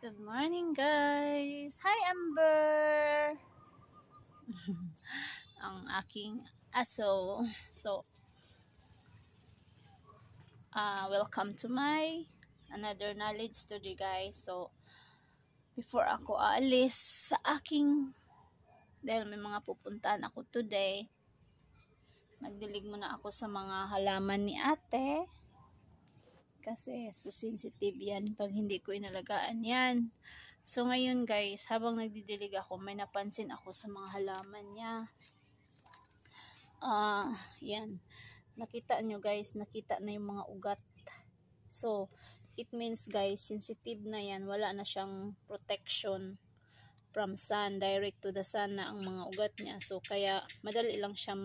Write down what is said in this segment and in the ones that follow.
Good morning, guys. Hi, Amber. Ang aking aso. So, welcome to my another knowledge study, guys. So, before ako aalis sa aking, dahil may mga pupuntahan ako today, nagdilig muna ako sa mga halaman ni ate. Kasi so sensitive yan pag hindi ko inalagaan yan. So ngayon guys, habang nagdidilig ako, may napansin ako sa mga halaman niya. Yan. Nakita nyo guys, nakita na yung mga ugat. So, it means guys, sensitive na yan. Wala na siyang protection from sun, direct to the sun na ang mga ugat niya. So, kaya madali lang siya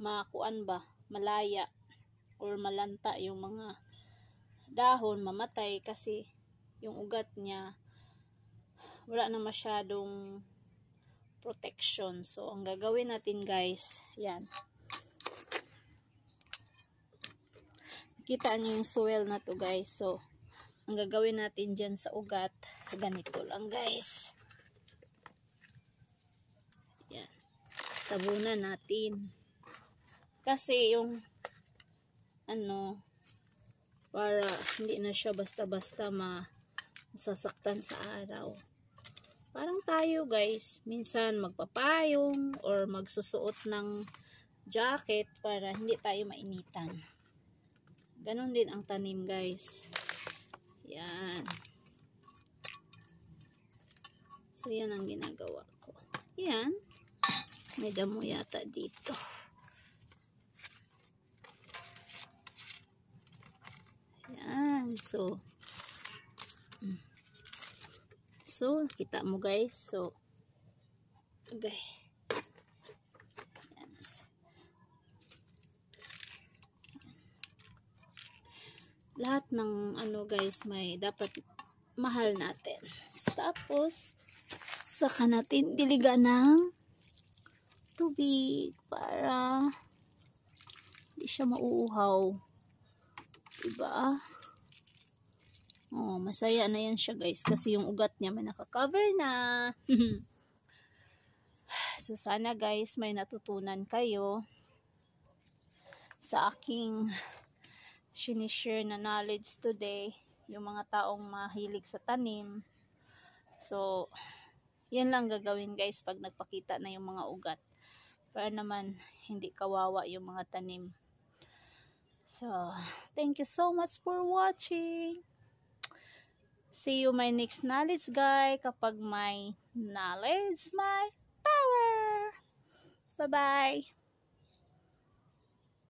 makuan ba, malaya or malanta yung mga dahon, mamatay kasi yung ugat niya wala na masyadong protection. So, ang gagawin natin guys, yan. Kita nyo yung soil na to guys. So, ang gagawin natin dyan sa ugat, ganito lang guys. Yan. Tabunan natin. Kasi yung para hindi na siya basta-basta masasaktan sa araw. Parang tayo guys, minsan magpapayong or magsusuot ng jacket para hindi tayo mainitan. Ganon din ang tanim guys. Yan. So yan ang ginagawa ko. Yan. May damo yata dito. Yan. So, kita mo guys. So, okay. Yan. Lahat ng guys, may dapat mahal natin. Tapos, saka natin diligan ng tubig para hindi siya mauuhaw. Diba? Oh, masaya na yan siya guys kasi yung ugat niya may naka-cover na. So sana guys may natutunan kayo sa aking sinishare na knowledge today, yung mga taong mahilig sa tanim. So yan lang gagawin guys pag nagpakita na yung mga ugat para naman hindi kawawa yung mga tanim. So thank you so much for watching. See you my next knowledge guys. Kapag may knowledge, may power. Bye-bye.